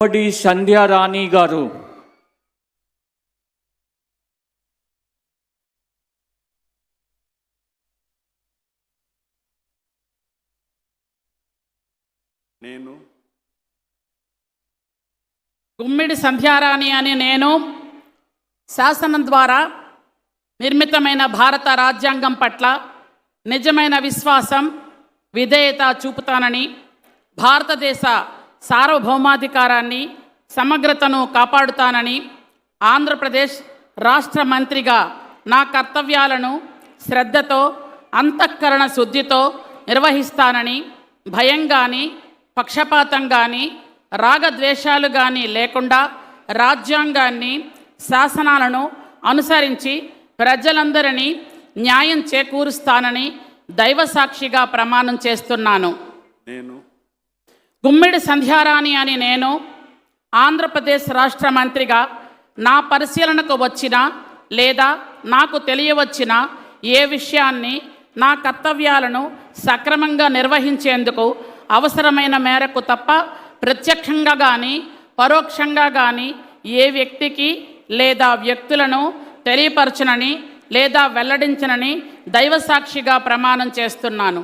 గుమ్మడి సంధ్యారాణి గారు. నేను గుమ్మిడి సంధ్యారాణి అని నేను శాసనం ద్వారా నిర్మితమైన భారత రాజ్యాంగం పట్ల నిజమైన విశ్వాసం, విధేయత చూపుతానని, భారతదేశ సార్వభౌమాధికారాన్ని, సమగ్రతను కాపాడుతానని, ఆంధ్రప్రదేశ్ రాష్ట్ర మంత్రిగా నా కర్తవ్యాలను శ్రద్ధతో, అంతఃకరణ శుద్ధితో నిర్వహిస్తానని, భయం కానీ, పక్షపాతం కానీ, రాగద్వేషాలు కానీ లేకుండా రాజ్యాంగాన్ని, శాసనాలను అనుసరించి ప్రజలందరినీ న్యాయం చేకూరుస్తానని దైవసాక్షిగా ప్రమాణం చేస్తున్నాను. గుమ్మిడి సంధ్యారాణి అని నేను ఆంధ్రప్రదేశ్ రాష్ట్ర మంత్రిగా నా పరిశీలనకు వచ్చిన లేదా నాకు తెలియవచ్చిన ఏ విషయాన్ని, నా కర్తవ్యాలను సక్రమంగా నిర్వహించేందుకు అవసరమైన మేరకు తప్ప ప్రత్యక్షంగా కానీ పరోక్షంగా కానీ ఏ వ్యక్తికి లేదా వ్యక్తులను తెలియపరచనని లేదా వెల్లడించనని దైవసాక్షిగా ప్రమాణం చేస్తున్నాను.